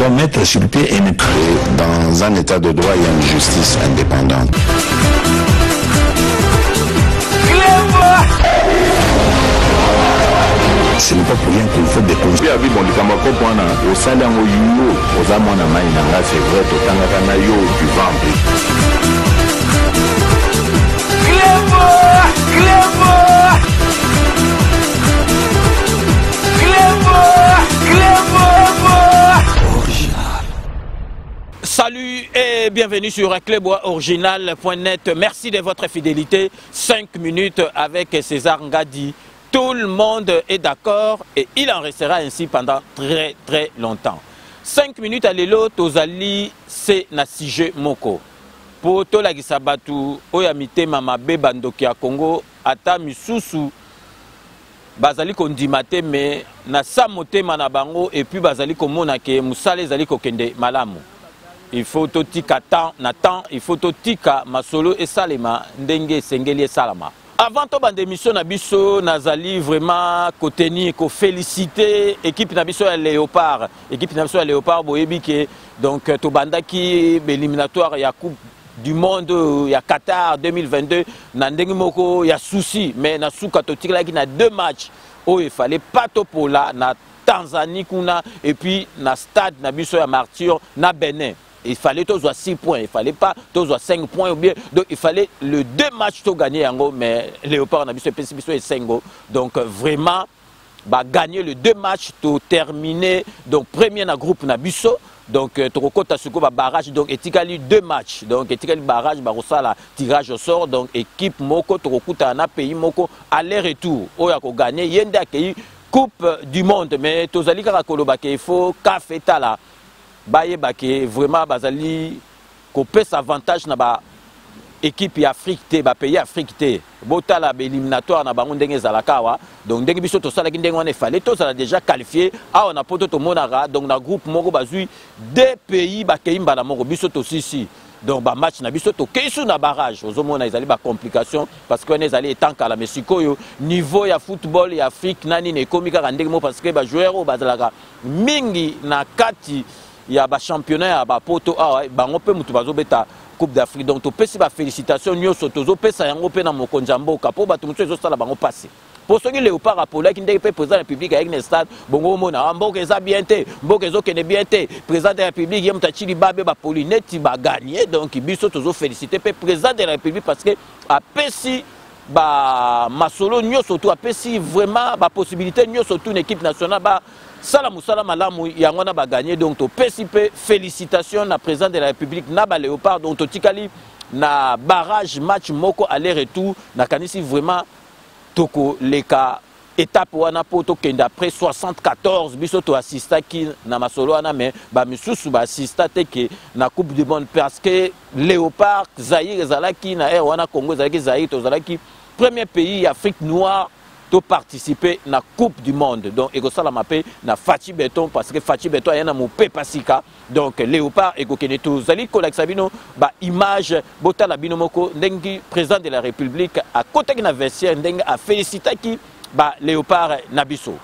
devons mettre sur pied et dans un état de droit, il y a une justice indépendante. Ce n'est pas pour rien qu'il faut des conseils. Salut et bienvenue sur Clébois-Original.net. Merci de votre fidélité. 5 minutes avec César Ngadi. Tout le monde est d'accord et il en restera ainsi pendant très longtemps. 5 minutes à l'élo, Tozali, c'est Nasije Moko. Pour tout la Gisabatu, Oyamite Mama Bebandoki à Congo, Ata Misusu, Bazali Kondimate, mais na Samote Manabango, et puis Bazali Komonake, Moussale Zali Kokende, Malamu. Il faut tout tika temps, Nathan, il faut tout tika Masolo et Salema, Ndenge Sengeli et Salama. Avant de l'émission, Nabiso Nazali vraiment côté ko féliciter équipe Nabiso à Léopard, équipe Nabiso à Léopard Boyebike donc Tobanda qui éliminatoire il y a Coupe du Monde il y a Qatar 2022 Nandeng Moko il y a souci mais na souka totika qui na 2 matchs où il fallait pas topola na Tanzanie kuna et puis na stade Nabiso à Martyr na Benin. Il fallait tous 6 points, il fallait pas tous 5 points ou bien donc il fallait le 2 matchs tout gagner en mais Léopard n'a vu ce PCB et 5 donc vraiment bah gagner le 2 matchs tout terminer donc premier na groupe na biso donc Torokota Suko ba barrage donc etikali 2 matchs donc etikali barrage ba la tirage au sort donc équipe moko Torokota na pays moko aller retour oya ko gagner yende accueilli Coupe du Monde mais tozali kaka koloba ke il faut ka feta là baye bake vraiment bazali ko pèse avantage na ba équipe Afrique te ba pays Afrique te botala ba éliminatoire na bango ndenge zalakawa donc ndenge biso to sala ki ndenge on fallait to sala déjà qualifié a on a poto to monara donc na groupe moko bazui 2 pays ba keimba na moko biso to sisi donc ba match na biso to keisu na barrage ozomona ezali ba complication parce que on ezali etanka la mesikoyo niveau ya football ya Afrique nani ne komika ndenge mo parce que ba joueur o bazalaka mingi na kati il y a un championnat, il y a un poto, on peut beta Coupe d'Afrique. Donc, tu peux félicitations, nous sommes tous les gens qui ont Konjambo, Kapo, tu peux les passer. Pour ceux qui ont pas rappelé, qui ont président de la République avec les stades, bon, Mona, Mboka bien été, Mboka bien été, président de la République, Yem Tachili Babe, Pauline, il va gagner. Donc, ils sont tous félicités, président de la République, parce que à Pessi, Masolo, nous surtout à Pessi, vraiment, la possibilité, nous surtout une équipe nationale, Salam Alamu Yangwana ba gagné donc to PCP félicitations na président de la République na ba Léopard donc to tikali na barrage match moko aller-retour na kanisi vraiment toko leka étape wana poto kenda après 74 biso to assista ki na masolo wana mais ba misusu ba assista teke na Coupe du Monde parce que Léopard Zaïre zalaki na wana Congo zalaki Zaïre to zalaki premier pays Afrique noire to participer na Coupe du Monde donc ego sala mapé na Fati Beton parce que Fati Beton yana mo pe pasika donc Léopard ego keneto zali kolak sabino ba image botala bino moko ndengi président de la République à côté na vestiaire ndengi a féliciter qui ba Léopard nabiso.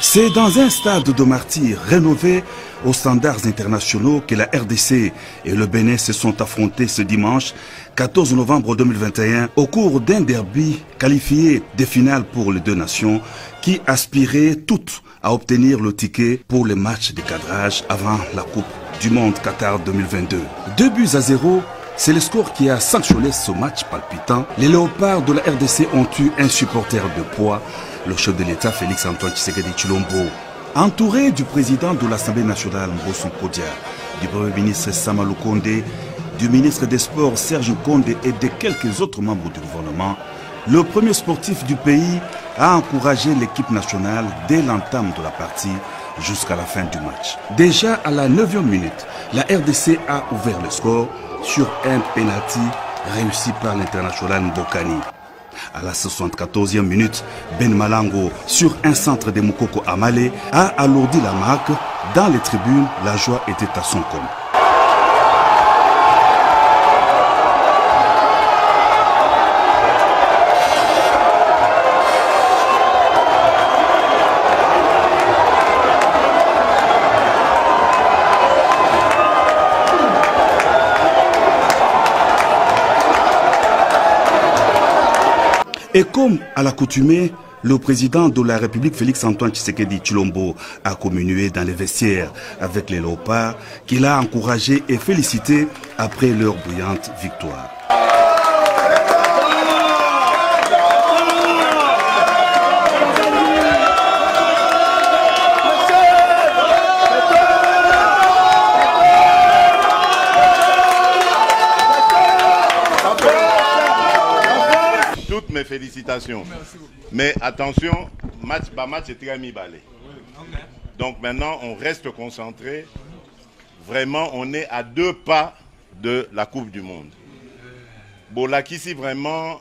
C'est dans un stade de martyrs rénové aux standards internationaux que la RDC et le Bénin se sont affrontés ce dimanche 14 novembre 2021 au cours d'un derby qualifié des finales pour les 2 nations qui aspiraient toutes à obtenir le ticket pour les matchs de cadrage avant la Coupe du Monde Qatar 2022. 2-0, c'est le score qui a sanctionné ce match palpitant. Les Léopards de la RDC ont eu un supporter de poids, le chef de l'État Félix Antoine Tshisekedi Tshilombo, entouré du président de l'Assemblée nationale Mbosso Kodia, du premier ministre Samalou Kondé, du ministre des Sports Serge Kondé et de quelques autres membres du gouvernement. Le premier sportif du pays a encouragé l'équipe nationale dès l'entame de la partie jusqu'à la fin du match. Déjà à la 9e minute, la RDC a ouvert le score sur un penalty réussi par l'international Mbokani. À la 74e minute, Ben Malango, sur un centre de Moukoko Amale, a alourdi la marque. Dans les tribunes, la joie était à son comble. Et comme à l'accoutumée, le président de la République Félix-Antoine Tshisekedi Tshilombo a communié dans les vestiaires avec les léopards qu'il a encouragé et félicité après leur brillante victoire. Toutes mes félicitations. Mais attention, match est très mi-balé. Donc maintenant, on reste concentré. Vraiment, on est à 2 pas de la Coupe du Monde. Bolaki, c'est vraiment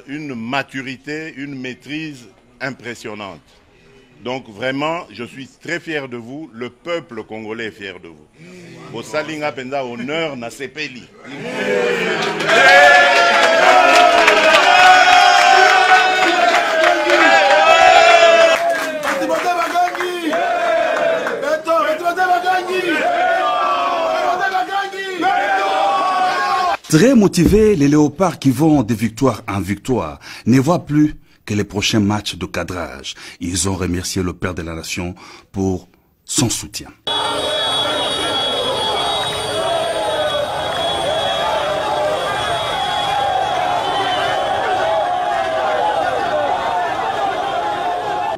une maturité, une maîtrise impressionnante. Donc vraiment, je suis très fier de vous. Le peuple congolais est fier de vous. Au Salinga Penda, honneur na sepeli. Très motivés, les léopards qui vont de victoire en victoire ne voient plus que les prochains matchs de cadrage. Ils ont remercié le père de la nation pour son soutien.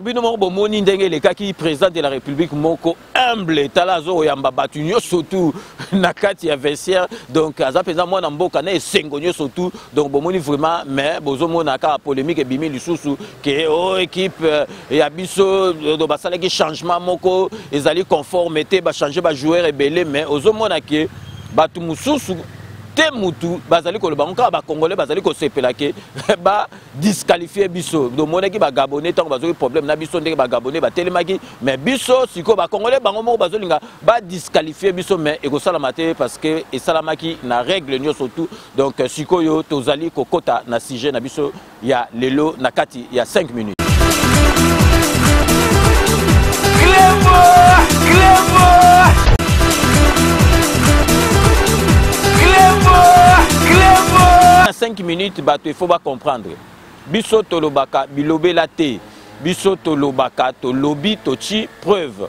Bino bomoni ndenge le kaki président de la République moko humble talazo yamba batunyo surtout nakati ya vestiaire donc aza président mwana mboka na esengonyo surtout donc bomoni vraiment mais bozo mona ka polémique ebimi lisusu ke o équipe ya biso do basala ki changement moko ezali conformité ba changer ba joueur ebele mais ozo mona ke batu mususu te mutu bazali ko lobango ba congolais bazali ko sepela ke ba disqualifier biso do monaki ba gabonais tant bazo problème na biso ndenge ba gabonais ba telemaki mais biso siko ba congolais bango moko bazolinga ba disqualifier biso mais eko salamate parce que et salamaki na règle nyo surtout donc siko yo tozali kokota na sujet na biso ya lelo na kati ya 5 minutes. Clébo 5 minutes, il faut comprendre. Biso tolobaka, bilobela te. Biso tolobaka, tolobi tochi preuve.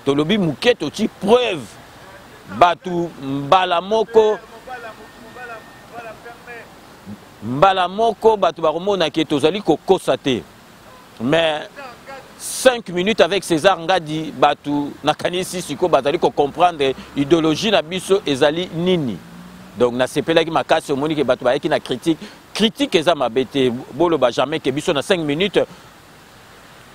Tolobi muke tochi preuve. Batu mbalamoko. Mbalamoko, batu baromona ke tozali kokosate. Mais 5 minutes avec César Ngadi, batu nakanisi siko batali ko comprendre idéologie na biso ezali nini. Donc na sepela ki makasi omoni ke batu ba ki na critique eza mabete bolo ba jamais ke biso na 5 minutes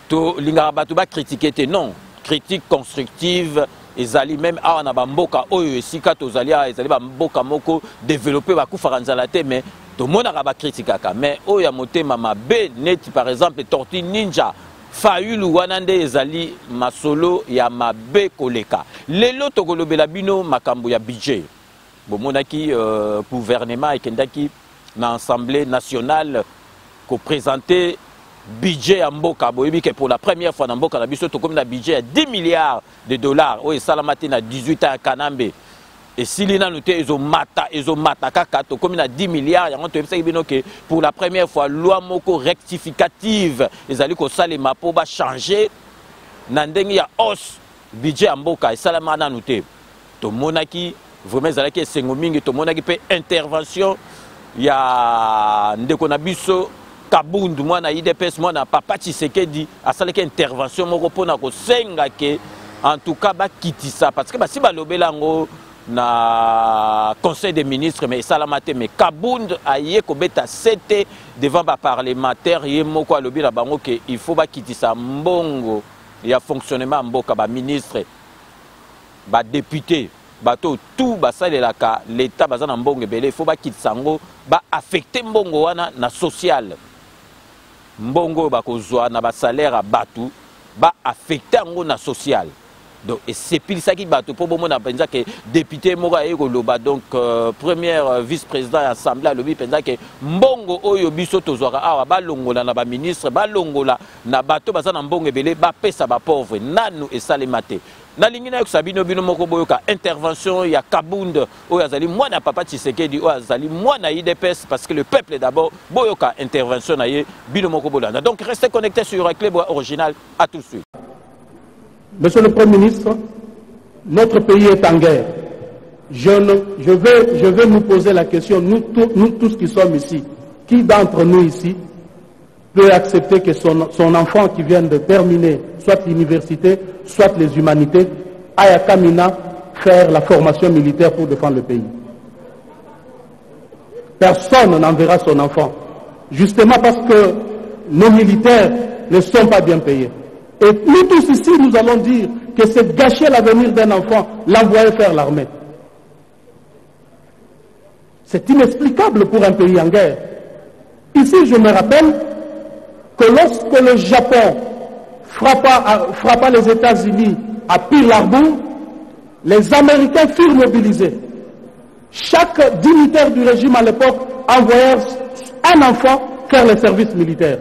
to linga batu ba critiquer te non critique constructive ezali même awa na bamboka oyo esika tozali ezali bamboka moko développer ba kufara nzala te mais to mona ba critiquaka mais oyo ya motema mabe net par exemple Tortue Ninja Fayulu wanande ezali masolo ya mabe koleka lelo tokolobela bino makambo ya budget. Bomonaki gouvernement et kendaki na assemblée nationale ko présenter budget à Mboka boyebi que pour la première fois na Mboka na biso to comme na budget à 10 milliards de dollars o salamati na 18 ans Kanambe et silina noté ezo mata kaka to comme na 10 milliards yango to ebisa bino que pour la première fois loi moko rectificative ezali ko salema po ba changer na ndenge ya hausse budget à Mboka et salama na noté to monaki vraiment zalaki esengo mingi to monaki pe intervention ya ndeko na biso Kabundu mwana IDPS mwana Papa Tshisekedi asalaki intervention moko pona ko senga ke en tout cas ba kitisa parce que ba si ba lobelango na conseil des ministres mais salamate mais Kabundu aye ko beta sete devant ba parlementaire ye moko alobi la bango ke il faut ba kitisa mbongo ya fonctionnement mboka ba ministre ba député bato tout basalelaka l'état bazana mbongo ebele il faut bakitisa ngo ba affecter mbongo wana na social mbongo bakozwa na ba salaire a batu ba affecter ngo na social Donc, et c'est pile ça qui bat. Pour le moment, on a que député Mora et Goloba, donc première vice-président de l'Assemblée, le penza que Mbongo Oyo Biso Tozora, ah, Balongo la ba ministre, Balongo la na bato bazana Mbongo Ebele, ba pesa ba pauvre, nanu et salemate. Na lingina yo sabino bino moko boyoka intervention ya Kabund Oyo Azali, moi na papa Tshisekedi Oyo Azali, moi na IDPS parce que le peuple d'abord boyoka intervention na ye bino moko bolanda. Donc restez connectés sur Clébois Original, à tout de suite. Monsieur le Premier ministre, notre pays est en guerre. Je vais nous poser la question, nous tous qui sommes ici, qui d'entre nous ici peut accepter que son enfant qui vient de terminer soit l'université, soit les humanités, aille à Kamina faire la formation militaire pour défendre le pays? Personne n'enverra son enfant, justement parce que nos militaires ne sont pas bien payés. Et nous tous ici, nous allons dire que c'est gâcher l'avenir d'un enfant, l'envoyer faire l'armée. C'est inexplicable pour un pays en guerre. Ici, je me rappelle que lorsque le Japon frappa les États-Unis à Pearl Harbor, les Américains furent mobilisés. Chaque dignitaire du régime à l'époque envoyait un enfant faire le service militaire.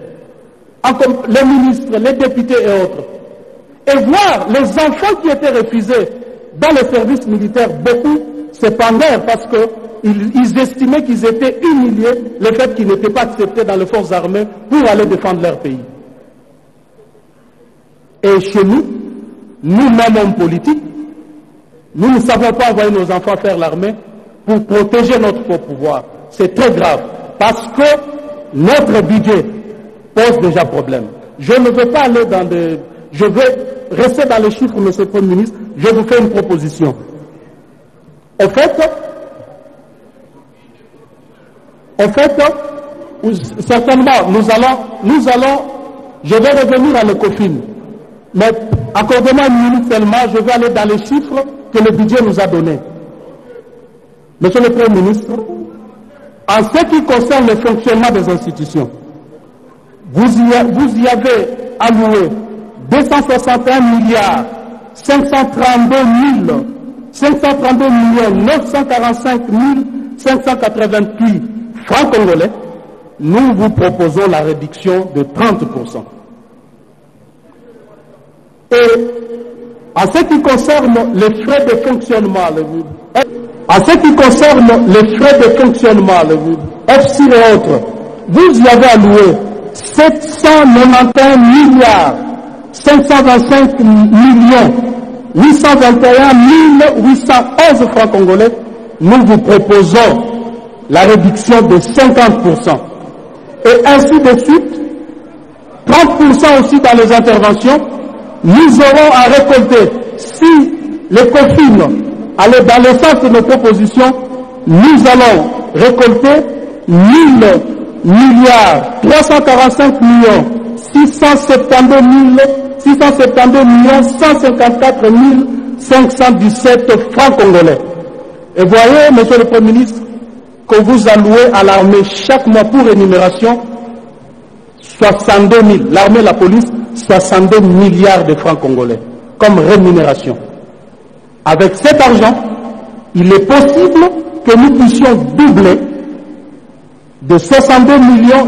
Les ministres, les députés et autres. Et voir les enfants qui étaient refusés dans les services militaires, beaucoup se pendèrent parce qu'ils estimaient qu'ils étaient humiliés, le fait qu'ils n'étaient pas acceptés dans les forces armées pour aller défendre leur pays. Et chez nous, nous-mêmes hommes politiques, nous ne savons pas envoyer nos enfants faire l'armée pour protéger notre pouvoir. C'est très grave parce que notre budget pose déjà problème. Je ne veux pas aller dans des... Je veux rester dans les chiffres, monsieur le Premier ministre. Je vous fais une proposition. En fait, certainement, nous allons, je vais revenir à l'ECOFIN. Mais accordez-moi une minute seulement, je vais aller dans les chiffres que le budget nous a donnés. Monsieur le Premier ministre, en ce qui concerne le fonctionnement des institutions, vous y avez alloué 261 milliards 532 945 588 francs congolais. Nous vous proposons la réduction de 30%. Et en ce qui concerne les frais de fonctionnement, FC et autres, vous y avez alloué 791 milliards 525 millions 821 811 francs congolais. Nous vous proposons la réduction de 50%. Et ainsi de suite, 30% aussi dans les interventions. Nous aurons à récolter, si les COFIN allaient dans le sens de nos propositions, nous allons récolter 1000 milliards 345 millions 672 millions 154 517 francs congolais. Et voyez, monsieur le Premier ministre, que vous allouez à l'armée chaque mois pour rémunération 62 000, l'armée et la police, 62 milliards de francs congolais comme rémunération. Avec cet argent, il est possible que nous puissions doubler de 62 milliards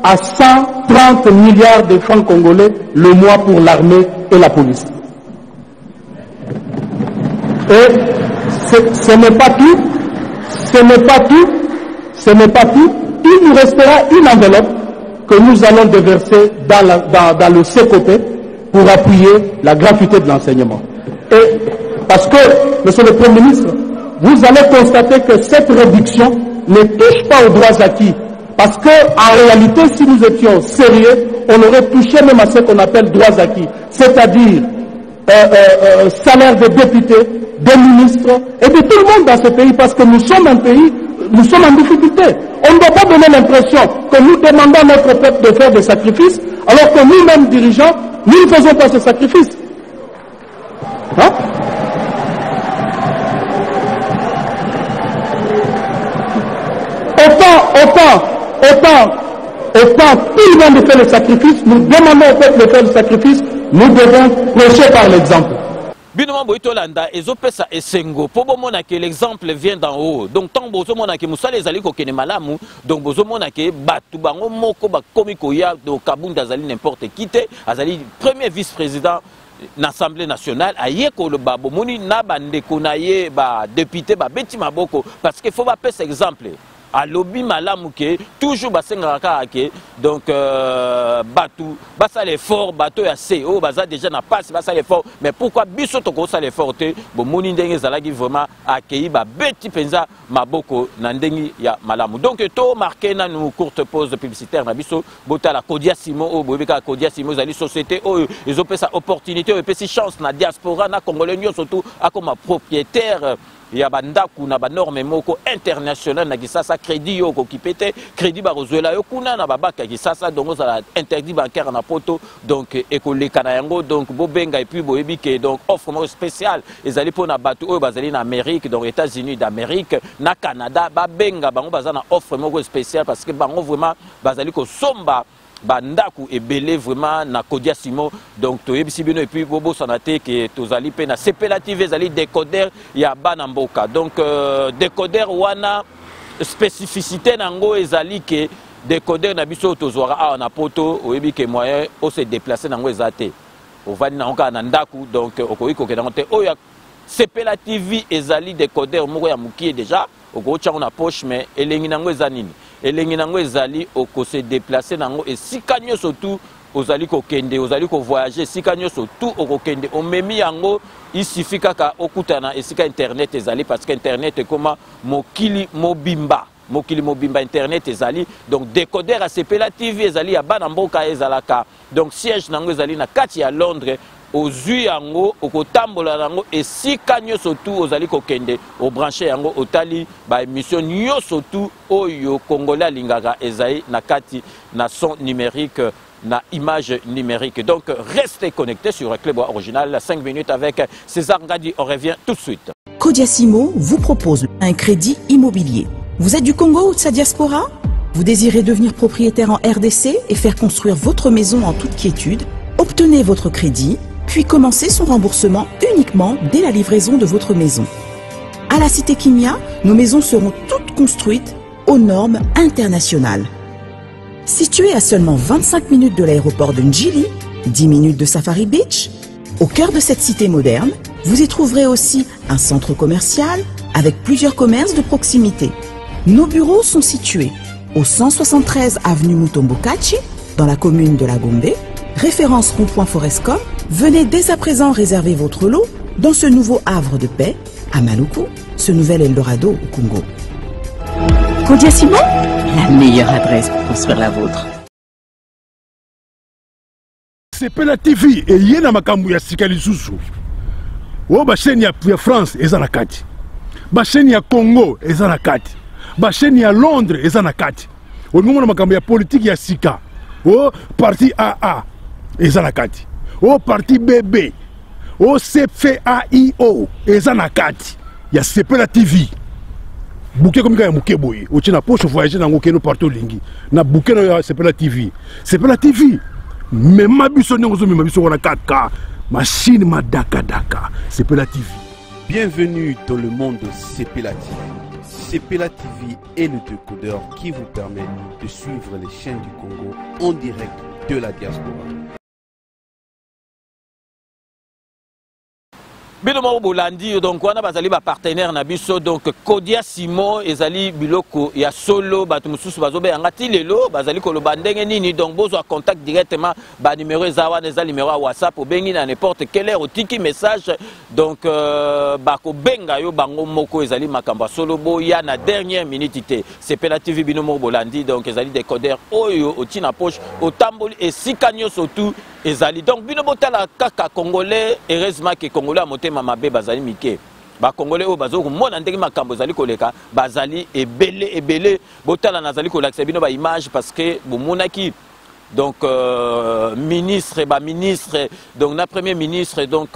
à 130 milliards de francs congolais le mois pour l'armée et la police. Et ce n'est pas tout. Il nous restera une enveloppe que nous allons déverser dans le CECOPE pour appuyer la gratuité de l'enseignement. Et parce que, monsieur le Premier ministre, vous allez constater que cette réduction ne touche pas aux droits acquis. Parce qu'en réalité, si nous étions sérieux, on aurait touché même à ce qu'on appelle droits acquis. C'est-à-dire salaire des députés, des ministres et de tout le monde dans ce pays. Parce que nous sommes un pays, nous sommes en difficulté. On ne doit pas donner l'impression que nous demandons à notre peuple de faire des sacrifices, alors que nous-mêmes dirigeants, nous ne faisons pas ces sacrifices. Hein? Autant tout le monde fait le sacrifice, nous demandons au peuple de faire le sacrifice, nous devons prêcher par l'exemple. Binomo boitolanda ezopesa esengo po bomona que l'exemple vient d'en haut. Donc tant bozomona que musala ezali ko kene malamu, donc bozomona que batu bango moko ba komi koya do Kabunda azali n'importe qui te, azali premier vice-président l'Assemblée nationale aye ko le babo moni na bandeko na ye ba député ba beti maboko parce que faut ba pesa exemple. A lobby malamu ke toujours basengaka ke donc batu basa l'effort bato ya CO baza déjà na passe basa l'effort mais pourquoi biso to ko sa l'effort te bo moni ndenge zalaki vraiment accueilli ba beti penza maboko na ndengi ya malamu donc to marqué na nous courte pause publicitaire na biso botala Kodia Simo o bobeka Kodia Simo zali société o ezopesa opportunité o pesi chance na diaspora na congolais surtout akoma propriétaire ya bandaku na banorme moko international na kisasa crédit yo ko kipete crédit ba rozuela yo kuna na babaka kisasa donc ça interdit bancaire na poto donc ekoleka na yango donc bobenga et puis boyebi ke donc offre mo spécial ezali pona batu oyo bazali na Amérique donc États-Unis d'Amérique na Canada babenga bango bazana offre moko spécial parce que bango vraiment bazali ko somba bandaku ebele vraiment na Kodia Simo donc toyebisi bino et puis bobo sanate que tozali pe na Sepela TV ezali décodeur ya bana mboka donc décodeur wana spécificité nango ezali que décodeur na biso tozwara a na poto oyebi ke moyen o se déplacer nango ezate ovani na onka na ndaku donc okoyi ko kedango te oya Sepela TV ezali décodeur moko ya mukie déjà okocha na poche mais elengi nango ezanini elengi nango ezali oko se déplacer nango esika nyonso tout ozali ko kende ozali ko voyager esika nyonso tout oko kende omemi yango il suffit kaka okutana esika internet ezali parce que internet ekoma mokili mobimba internet ezali donc décodeur à Sepela TV ezali ya bana mboka ezalaka donc siège nango ezali na kati ya Londres ozui yango okotambola yango esika nyonso tout ozali kokende obranche yango otali ba émission nyonso tout oyo congolais alingaka ezali na kati na son numérique na image numérique. Donc restez connectés sur Clébois Original 5 minutes avec César Ngadi. On revient tout de suite. Kodia Simo vous propose un crédit immobilier. Vous êtes du Congo ou de sa diaspora? Vous désirez devenir propriétaire en RDC et faire construire votre maison en toute quiétude? Obtenez votre crédit puis commencez son remboursement uniquement dès la livraison de votre maison. À la Cité Kimia, nos maisons seront toutes construites aux normes internationales. Située à seulement 25 minutes de l'aéroport de Njili, 10 minutes de Safari Beach, au cœur de cette cité moderne, vous y trouverez aussi un centre commercial avec plusieurs commerces de proximité. Nos bureaux sont situés au 173 avenue Mutombokachi, dans la commune de La Gombe, référence rond-point Forescom. Venez dès à présent réserver votre lot dans ce nouveau havre de paix à Maluku, ce nouvel Eldorado au Congo. Kodia Simo, la meilleure adresse pour construire la vôtre. Sepela TV et yena makambu ya sika lisusu. O ba chaîne ya France eza na kati. Ba chaîne ya Congo eza na kati. Ba chaîne ya Londres eza na kati. O ngomona makambu ya politique ya sika. O parti AA eza na kati. O parti BB, o CFAIO, eza na kati ya Sepela TV. Bouquet comme ya muke boye, o tina poche voyager na ngokeno partout lingi. Na bouquet na Sepela TV. Sepela TV. Même ma biso n'engozo même biso wana 4K, machine ma daka daka. Sepela TV. Bienvenue dans le monde de Sepela TV. Sepela TV est le décodeur qui vous permet de suivre les chaînes du Congo en direct de la diaspora. Binomo Bolandi donc wana bazali ba partenaire na biso donc Kodia Simo ezali biloko ya solo batu mususu bazobe yangati lelo bazali koloba ndenge nini donc bozwa contact directement ba numéro ezawa neza numéro WhatsApp obengi na n'importe quelle heure otiki message donc bako benga yo bango moko ezali makambo solo boya na dernière minute te Sepela TV Binomo Bolandi donc ezali décodeur oyo otina poche otamboli esika nyonso tout ezali donc bino botala kaka congolais heureusement que congolais motema mabe bazali mike ba congolais o bazo komona ndenge makambo ezali koleka bazali ebele botala nazali kolakisa bino ba image parce que bomonaki donc ministre donc na premier ministre donc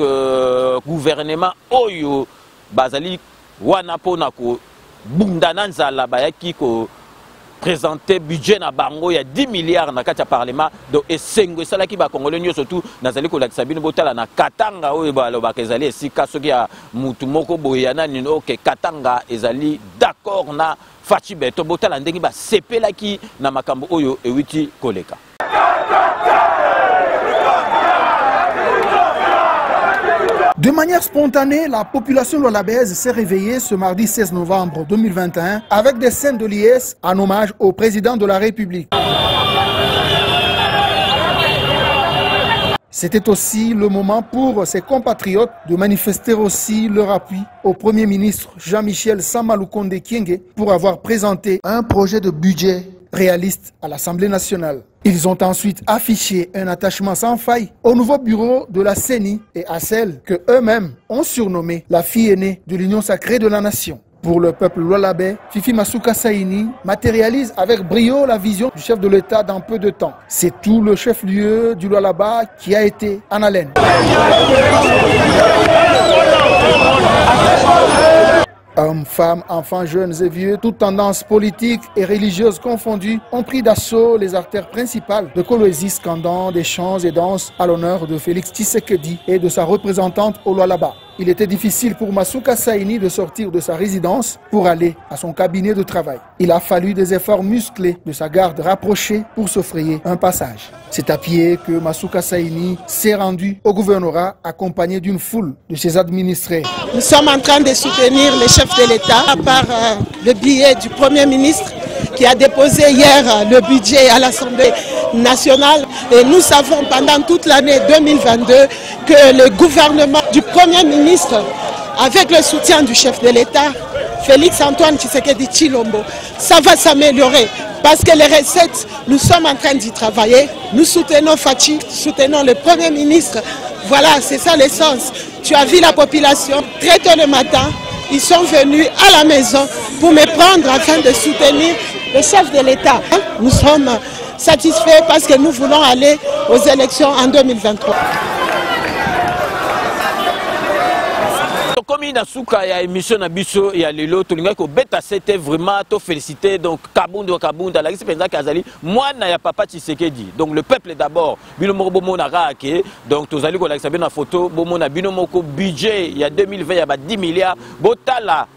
gouvernement oyo bazali wana pona ko bundana nzala bayaki ko présenter budget na bango il y a 10 milliards na kati ya parlement donc esengo esala ki ba congolais nyo surtout nazali ko lakisa bino botala na Katanga oyo ba lobaka ezali esika soki ya mutu moko boyana nino ke Katanga ezali d'accord na Faci Beto botala ndenge ba sepelaki na makambo oyo ewiti koleka. De manière spontanée, la population lualabaise s'est réveillée ce mardi 16 novembre 2021 avec des scènes de liesse en hommage au président de la République. C'était aussi le moment pour ses compatriotes de manifester aussi leur appui au Premier ministre Jean-Michel Samalukonde Kyenge pour avoir présenté un projet de budget réaliste à l'Assemblée nationale. Ils ont ensuite affiché un attachement sans faille au nouveau bureau de la CENI et à celle que eux-mêmes ont surnommée la fille aînée de l'Union sacrée de la nation. Pour le peuple lualabais, Fifi Masuka Saini matérialise avec brio la vision du chef de l'État dans peu de temps. C'est tout le chef-lieu du Lualaba qui a été en haleine. Hommes, femmes, enfants, jeunes et vieux, toutes tendances politiques et religieuses confondues ont pris d'assaut les artères principales de Kolwezi, scandant des chants et danses à l'honneur de Félix Tshisekedi et de sa représentante au Lualaba. Il était difficile pour Masuka Saini de sortir de sa résidence pour aller à son cabinet de travail. Il a fallu des efforts musclés de sa garde rapprochée pour se frayer un passage. C'est à pied que Masuka Saini s'est rendu au gouvernorat accompagné d'une foule de ses administrés. Nous sommes en train de soutenir les chefs de l'État par le billet du Premier ministre qui a déposé hier le budget à l'Assemblée nationale. Et nous savons pendant toute l'année 2022 que le gouvernement du Premier ministre, avec le soutien du chef de l'État, Félix Antoine Tshisekedi Tshilombo, ça va s'améliorer. Parce que les recettes, nous sommes en train d'y travailler. Nous soutenons Faci, soutenons le Premier ministre. Voilà, c'est ça l'essence. Tu as vu la population très tôt le matin. Ils sont venus à la maison pour me prendre afin de soutenir le chef de l'État. Nous sommes satisfaits parce que nous voulons aller aux élections en 2023. Comme il a souka ya émission na biso ya lelo tolinga ko beta c'était vraiment to féliciter donc Kabunda la gisi penza kazali mwana ya papa Tshisekedi donc le peuple d'abord bino moko bomona rake donc tozali ko lakisa bino photo bomona bino moko budget ya 2020 ya ba 10 milliards botala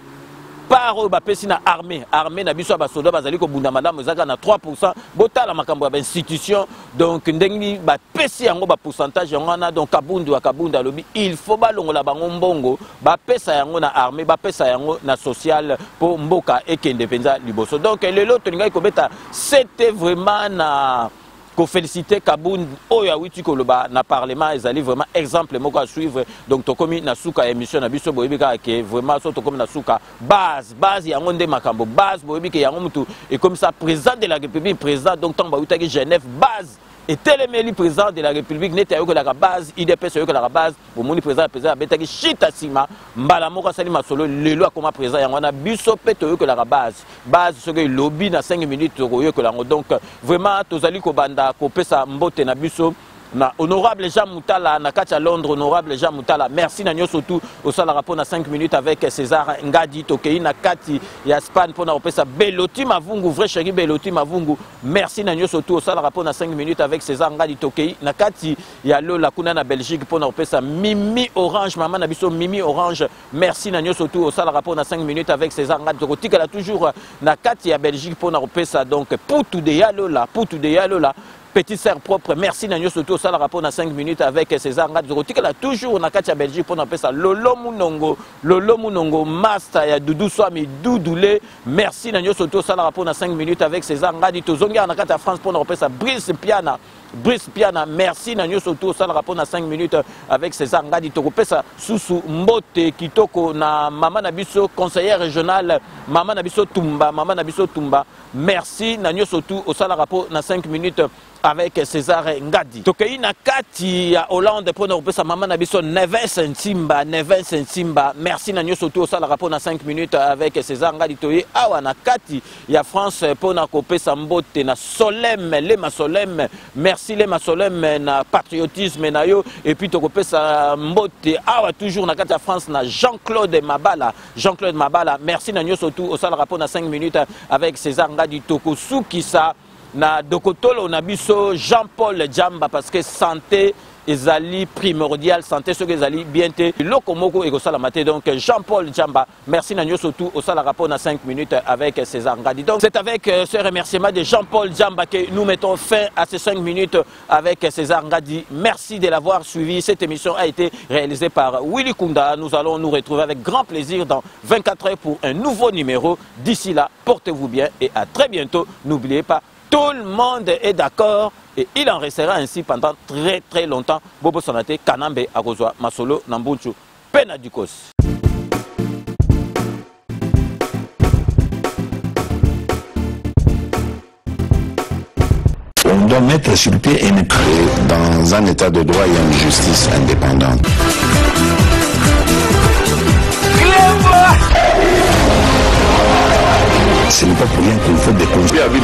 par bapesi na armée na biso ba soldat bazali ko bunda madame zaka na 3% botala makambo ya institution donc ndengi bapesi yango ba pourcentage yango donc Kabunda lobi il faut balongola bango mbongo bapesa yango na armée bapesa yango na social pour mboka ekende penza liboso donc lelo tolinga ko beta c'était vraiment na ko féliciter Kabunda oya witi ko loba na parlement ezali vraiment exemple moko à suivre donc to komi na suka émission na biso boyebika ke vraiment so to komi na suka base yango nde makambo base boyebika yango mutu et comme ça président de la République président donc tant ba utaki Genève base et telemeli président de la République n'était que la base IDPS que la base pour mon président betaki chita sima mbala moko sali masolo lelo comme président yango na biso peto que la base ce que lobby na 5 minutes que la donc vraiment tozali ko banda ko pesa mbote na biso na honorable Jean Moutala na kati ya Londres honorable Jean Moutala merci na nyoso tout au sala rapport na 5 minutes avec César Ngadi tokei na kati ya Spain pour na opesa Beloti Mavungu vrai chéri Beloti Mavungu merci na nyoso tout au sala rapport na 5 minutes avec César Ngadi tokei na kati ya Lola kuna na Belgique pour na opesa Mimi Orange maman na biso Mimi Orange merci na nyoso tout au sala rapport na 5 minutes avec César Ngadi tokotika la toujours na kati ya Belgique pour na opesa donc Poutou de Yalola petite sœur propre, merci Nanyo surtout ça le rapport dans 5 minutes avec César Ngadi là toujours na Katia Belgique pour appeler ça Lolo Munongo Master ya Doudou Swami Doudoulé merci Nanyo surtout ça le rapport dans 5 minutes avec César Ngadi tozonga na Katia France pour appeler ça Brice Piana merci Nanyo surtout ça le rapport dans 5 minutes avec César Ngadi tokopesa Susu Mbote Kitoko na Mama Nabiso conseillère régionale Mama Nabiso Tumba merci Nanyo surtout au ça le rapport dans 5 minutes avec César Ngadi. Tokei na kati ya Hollande pour nous sa maman na biso Neves Ntimba. Merci na nyoso tout ça le rapport na 5 minutes avec César Ngadi toye awa na kati ya France pour na kopesa mbote na Solem. Merci merci les masolem na patriotisme na yo et puis tokopesa mbote awa toujours na kati ya France na Jean-Claude Mabala. Jean-Claude Mabala, merci na nyo surtout au sala rapport na 5 minutes avec César Ngadi Tokosukisa na Dokotolo na biso Jean-Paul Djamba parce que santé ezali primordial, santé ce que ezali bien te lokomoko et kosala maté. Donc Jean-Paul Djamba, merci na nyo surtout au sala rapport na 5 minutes avec César Ngadi. Donc c'est avec ce remerciement de Jean-Paul Djamba que nous mettons fin à ces 5 minutes avec César Ngadi. Merci de l'avoir suivi. Cette émission a été réalisée par Willy Kunda. Nous allons nous retrouver avec grand plaisir dans 24 heures pour un nouveau numéro. D'ici là, portez-vous bien et à très bientôt. N'oubliez pas, tout le monde est d'accord et il en restera ainsi pendant très longtemps. Bobo Sonate, Kanambe, Agozwa, Masolo, Nambunchu, Penadikos. On doit mettre sur pied et dans un état de droit, il y a une justice indépendante. Ce n'est pas pour rien qu'il faut des conflits. C'est vrai,